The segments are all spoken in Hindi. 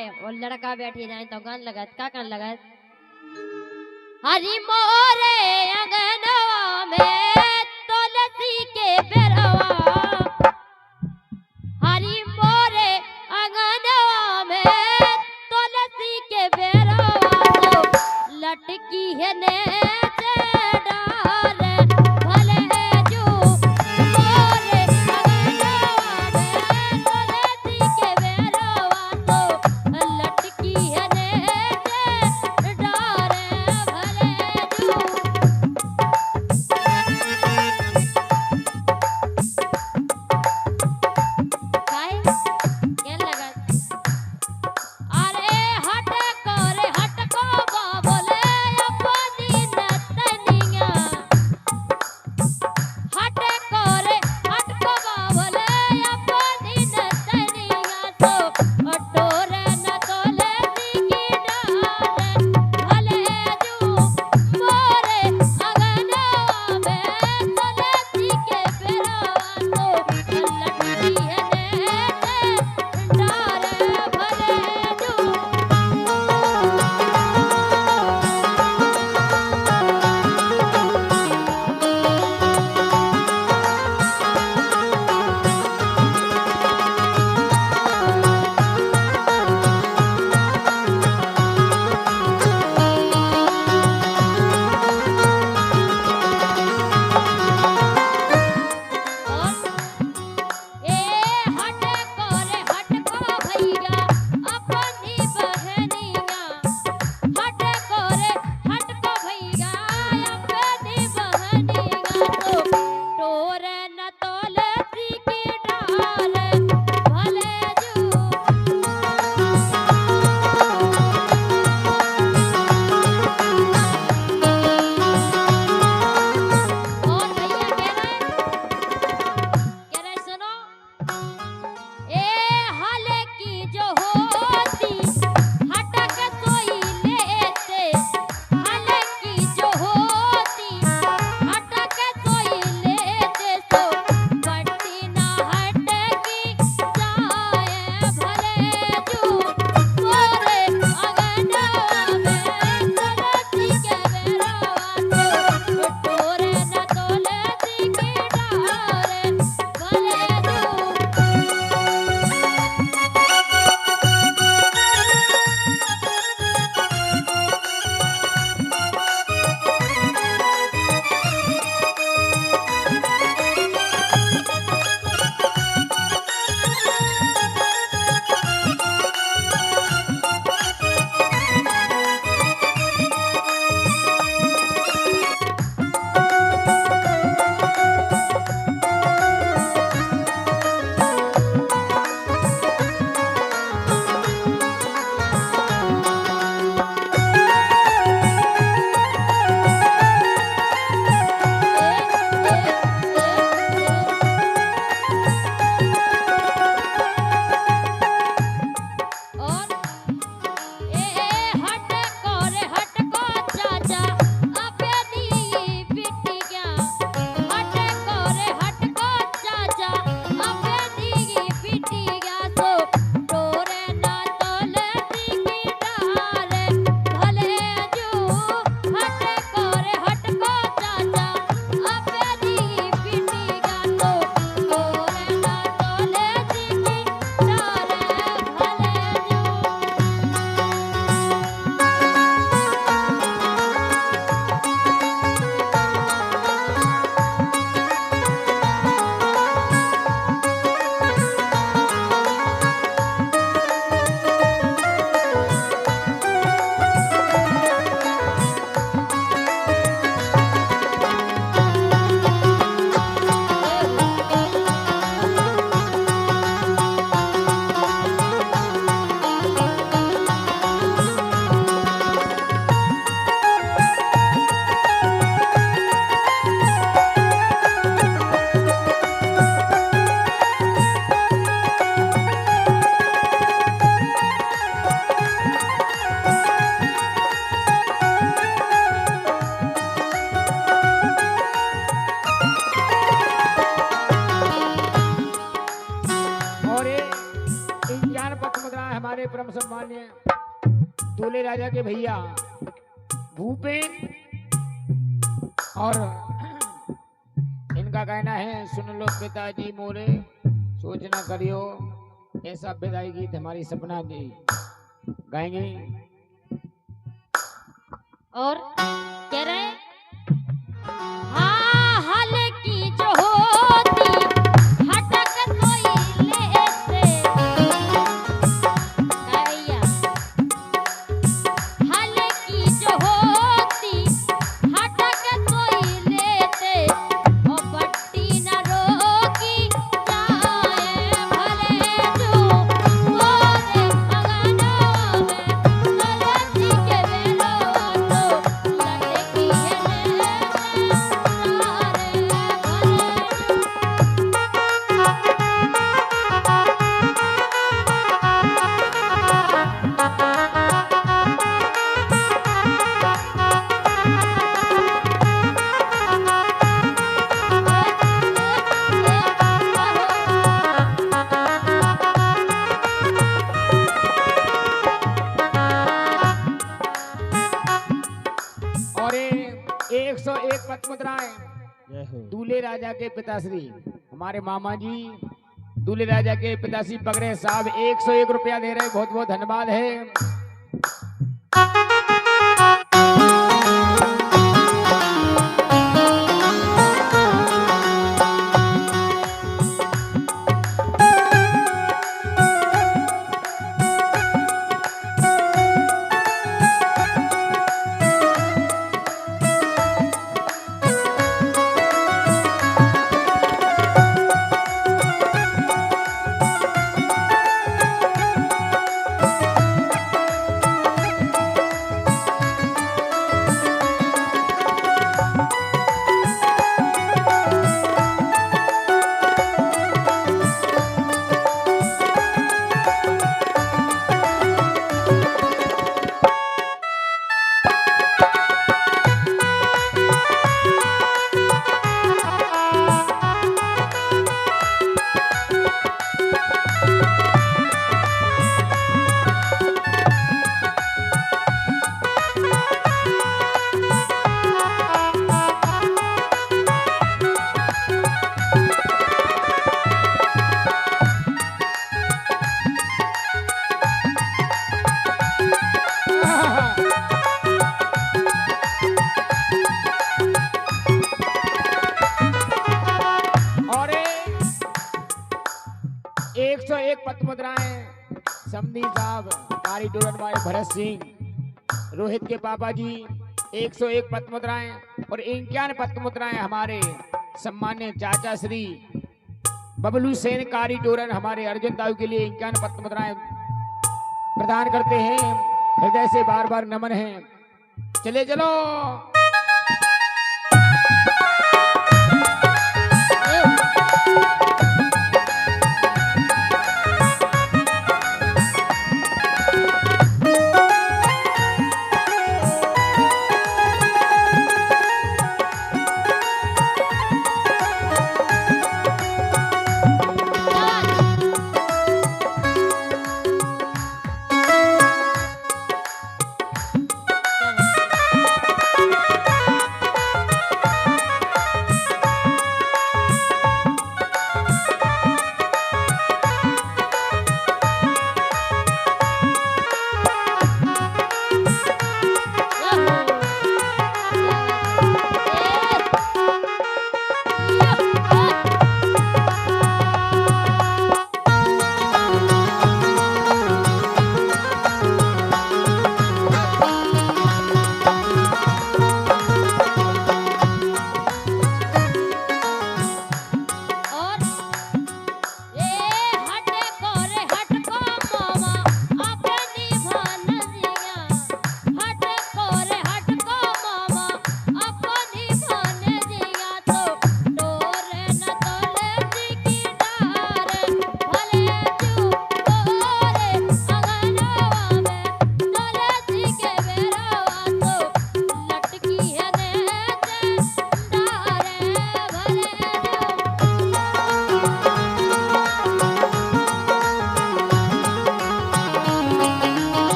आए और लड़का बैठी जाए तो गान लगत का गान लगत हरी मोरे अंगनवा में तुलसी के बेरवा हरी मोरे अंगनवा में तुलसी के बेरवा तो लटकी है ने परम सम्मान्य दूल्हे राजा के भैया भूपेन और इनका कहना है, सुन लो पिताजी मोरे सोच ना करियो, ऐसा विदाई गीत हमारी सपना जी गाएंगे। और कह रहे हैं, हाँ हल की जो होती हटक कोई लेते भैया, हल की जो होती हटक कोई लेते ओ पट्टी न रोकी जाए भले जो मोरे अगनों में तुलसी के बेलो तो लड़की है और 101 पद मुद्राएं दूल्हे राजा के पिताश्री हमारे मामा जी दूल्हे राजा के पिताश्री पगड़े साहब 101 रुपया दे रहे, बहुत बहुत धन्यवाद है। एक पद मुद्राएं समधी साहब कारी डोरन वाले भरत सिंह रोहित के पापा जी 101 पद मुद्राएं और 51 पद मुद्राएं हमारे सम्मान्य चाचा श्री बबलू सेन कारी डोरन हमारे अर्जुन दाऊ के लिए 51 पद मुद्राएं प्रदान करते हैं। हृदय से बार बार नमन है। चले चलो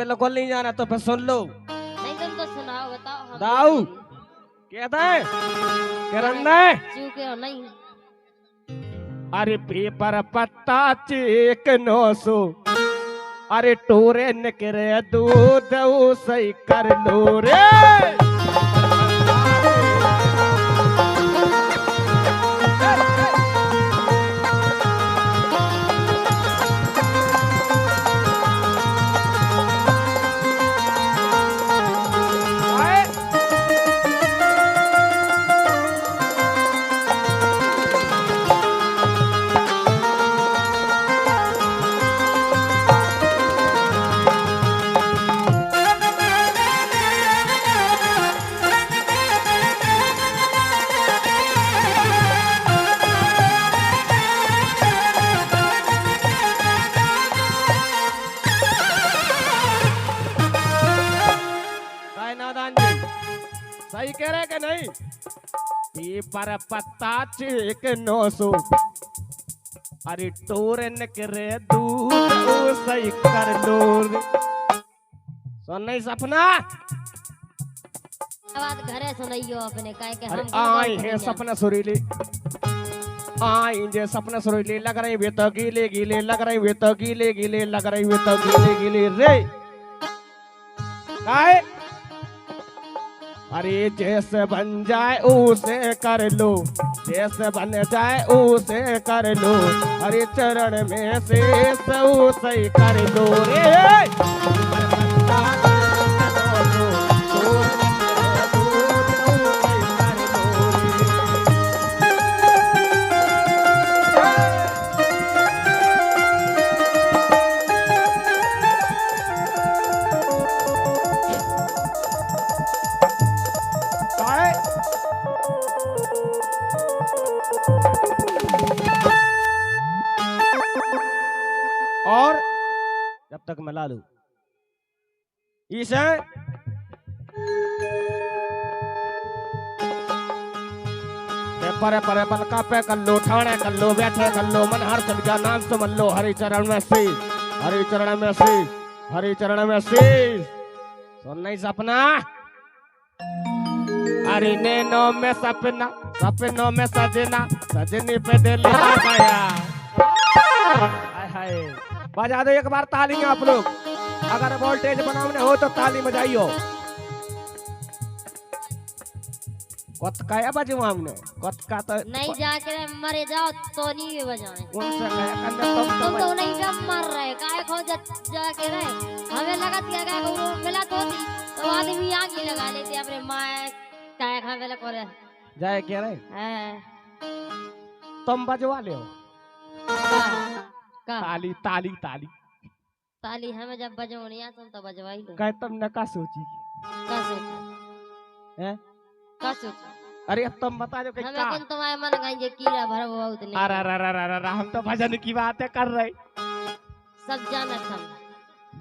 बिल्कुल नहीं जाना तो फिर सुन लो। नहीं तुमको सुनाओ, बताओ हम दाऊ कहता है करना है चूके हो नहीं। अरे पेपर पत्ता चेक 900 अरे टोरे निकरे दूध सही कर लो रे। नादान जी सही कह रहे कि नहीं? पेपर पत्ता चेक 900 अरे टोरे निकरे दूध सही कर लो रे। सुन नहीं सपना बात घरे सुनाइयो अपने काहे के अरे हम आई है सपना सुरीली आई जे सपना सुरीली लग रही वे तो गीले गीले लग रही वे तो गीले गीले लग रही वे तो गीले गीले रे काहे। अरे जैसे बन जाए उसे कर लो जैसे बन जाए उसे कर लो अरे चरण में से उसे कर लो रे। और जब तक मैं ला लू इसे परे परे पलका पे कर लो ठाणे कर लो बैठे कर लो मन हर चल गया नाम से मन लो हरि चरण में शीश हरि चरण में शीश हरि चरण में शीश। सुन नहीं सपना अरे नैनो में सपना सपनों में सजना सजनी पे दिल आ गया। हाय हाय बजा दो एक बार ताली आप लोग अगर वोल्टेज बनाने हो तो ताली बजाइयो। कत काया बजू हमने कत का तो नहीं जाके मरे जाओ तो नहीं बजाए उनसे कहा करने तुम तो नहीं जब मर रहे काहे खो जाके रहे हमें लगा दिया गया वो मिला तो थी तो आदमी आग ही लगा लेते अपने माए काहे खा वेला करे जाए क्या रे हैं तुम बजवा ले का ताली ताली ताली ताली हमें जब बजो नहीं आता तो बजवा ही लो कहे तुमने का सोची का सोचा हैं का सोचा अरे अब तुम बता दो कि हमें का कौन तुम्हारे मन गाएंगे कीड़ा भर वो उतने अरे अरे हम तो भजन की बातें कर रहे सब जाना हम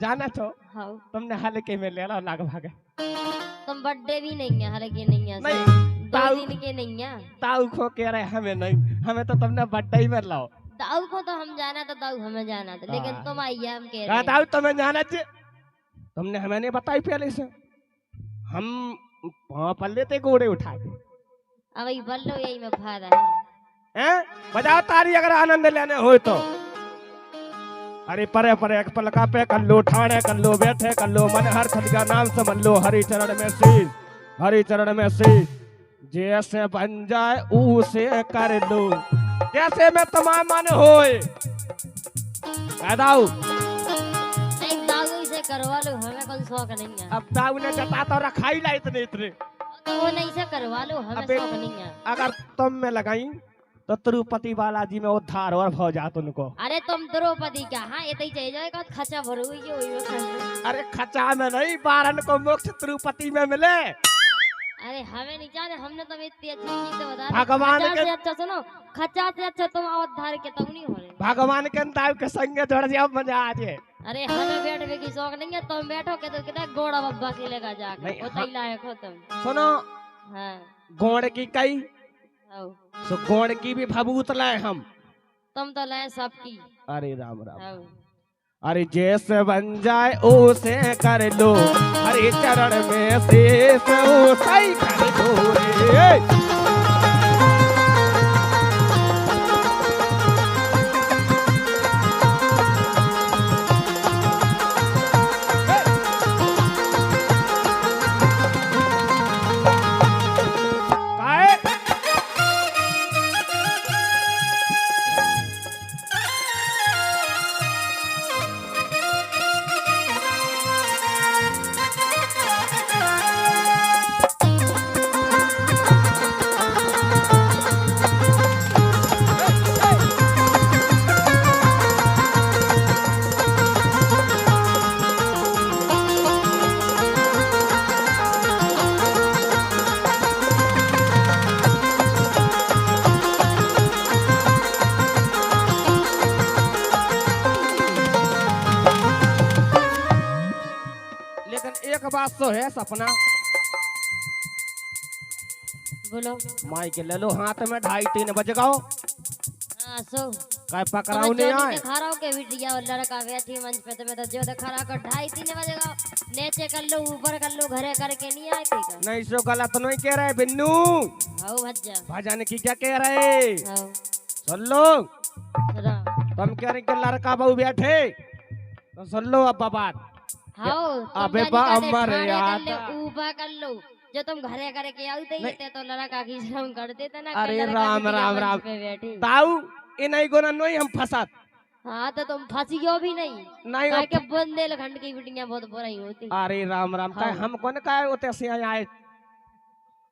जाना तो हाँ तुमने हल्के में ले लो लगभग तुम बर्थडे भी नहीं है हल्के नहीं है नहीं, दो ताऊ- दिन के नहीं है ताऊ खो कह रहे हमें नहीं हमें तो तुमने बर्थडे ही में लाओ दाऊ को तो हम जाना तो दाऊ हमें जाना था लेकिन हाँ। तुम आइए हम कह कहा रहे ताऊ तुम्हें जाना चाहिए तुमने हमें नहीं बताई पहले से हम वहां पर लेते घोड़े उठा के अब ये बल्लो यही में फायदा है हैं बजाओ ताली अगर आनंद लेने हो तो। अरे परे परे एक पलका पे कर लो ठाणे कर लो बैठे कर लो मन हर खदगा नाम समझ लो हरि चरण में शीश हरि चरण में शीश जैसे बन जाए उसे कर लो जैसे में तमाम मन होए दाऊ नहीं दाऊ से करवा लो हमें कोई शौक नहीं है अब दाऊ ने जता तो रखा ही ला इतने इतने तो वो नहीं से करवा लो हमें अबे- शौक नहीं है अगर तुम में लगाई तो तिरुपति बालाजी में उद्धार और हो जात उनको। अरे तुम द्रौपदी क्या हाँ ये तो ही चाहिए जाएगा खचा भरू हुई है वही में खर्च। अरे खचा में नहीं बारन को मोक्ष तिरुपति में मिले। अरे हमें नहीं जाने हमने तो इतनी अच्छी चीज तो बता भगवान खचा के- से अच्छा सुनो खचा से अच्छा तुम अवधार के तुम नहीं हो रहे भगवान के दाव के संगे जोड़ जाओ मजा आ जाए। अरे हमें बैठने की शौक नहीं है तुम बैठोगे तो कितना गोड़ा बब्बा के लेगा जाकर नहीं, वो हाँ। तो लायक हो तुम सुनो हाँ गोड़ की कई आओ सो गोड़ की भी भभूत लाए हम। तुम तो लाए सबकी अरे राम राम आओ अरे जैसे बन जाए उसे कर लो, हरि चरण में शीश उसे ही कर दो रे। काहे? लेकिन एक बात तो है सपना, बोलो। माई के ले लो हाथ में 2:30-3 बजे गाओ, हाँ सो काय पकड़ाऊ नहीं आए। दिखा रहा हूँ के बिटिया और लड़का बैठी मंच पे, तो मैं तो जो दिखा रहा 2:30-3 बजे का नीचे कर लो ऊपर कर लो घरे करके नहीं आए थे का। नहीं सो गलत नहीं कह रहे बिन्नू, हाउ भज्जा भाजाने की क्या कह रहे हाउ सुन लो। जरा तुम कह रहे कि लड़का बहू बैठे, तो सुन लो अब बात। हाउ अबे बा अमर याद ऊपर कर लो, जो तुम घरे करके आते ही थे तो लड़का की शर्म कर देते ना। अरे लड़का राम बिटिया राम मंच राम पे बैठी। ताऊ ये नहीं गोना नहीं हम फंसत हाँ तो तुम फंसियो भी नहीं, नहीं काहे के बुंदेलखंड की बिटियां बहुत बुराई होती। अरे राम राम काय हम कौन काय होते से आए।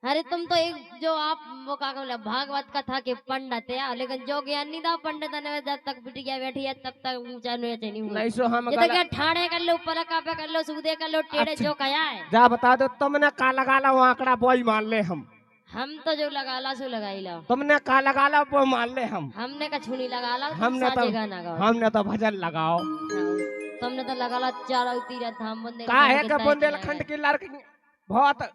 अरे तुम तो एक जो आप वो का बोला भागवत कथा के पंडित है, लेकिन जो ज्ञान नहीं था पंडित ने, जब तक बिटिया बैठी है तब तक ऊंचा नहीं हुआ। नहीं सो हम ये तो क्या ठाणे कर लो पलका पे कर लो सूदे कर लो टेढ़े अच्छा। जो कया है। जा बता दो तुमने का लगा ला वो आंकड़ा बोई मान ले हम तो जो लगा ला सो लगाई ला। तुमने का लगा ला वो मान ले हमने का छुनी लगा ला, हमने तो गाना गाओ। हमने तो भजन लगाओ। तुमने तो लगा ला चारों तीर धाम बंदे का है कि बुंदेलखंड की लड़की बहुत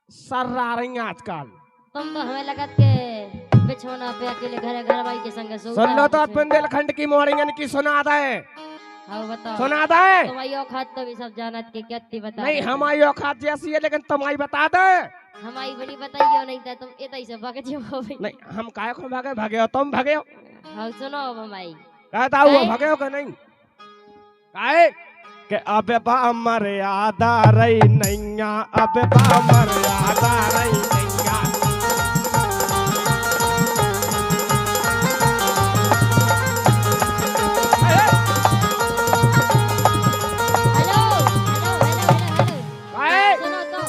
सर्रा रही हैं आजकल। तुम तो हमें लगत के बिछोना पे अकेले घरे घर भाई के संग सो। सुन लो तो बुंदेलखंड की मोरियन की सुना दे, हाँ बताओ सुना दे। तुम्हारी औकात तो भी सब जानत के क्या बता नहीं हमारी औकात जैसी है लेकिन तुम्हारी बता दे। हमारी बड़ी बताइयो नहीं था तुम इतई से भागे जो भाई। नहीं हम काय को भागे भागे हो तुम भागे हो। हाँ सुनो हमारी कहता हुआ भागे हो कि नहीं काहे के अबे बा मर्यादा रही नैया, अबे बा मर्यादा रही नैया। हेलो हेलो हेलो हेलो काहे सुनो तो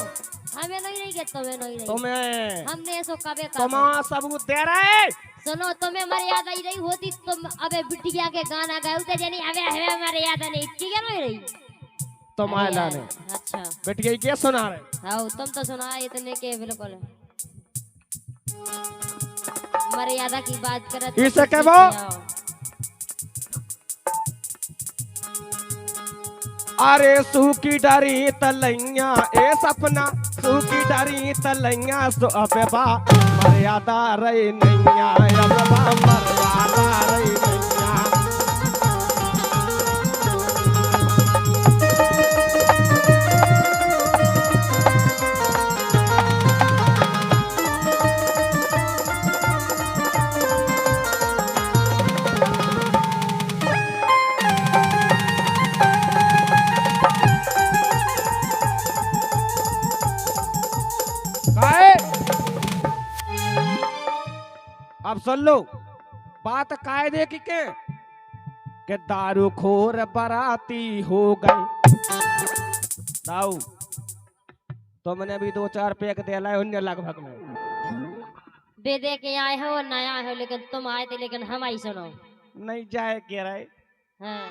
हमें नहीं रही के तुम्हें नहीं रही, तुम्हें हमने ऐसो कबे का तुम सबूत दे रहे। सुनो तुम्हें मर्यादा ही रही होती तुम अबे बिटिया के गाना गाते जानी अबे हमें मर्यादा नहीं इतनी क्या नहीं रही तुम अरे आयला यार, ने अच्छा बेट गई क्या सुना रहे। हाँ तुम तो सुना इतने के बिल्कुल मर्यादा की बात करत इसे क्या वो? अरे सूखी डरी तलैया ए सपना, सूखी डरी तलैया सो अबे बा मर्यादा रही नैया, अबे बा मर्यादा रही नैया। अब सुन लो बात कायदे की के दारू खोर बराती हो गए। दाऊ तुमने भी 2-4 पैक दे लाए उन्हें लगभग में बे दे के आए हो नया हो, लेकिन तुम आए थे लेकिन हम आई सुनो। नहीं जाए कह रहे हाँ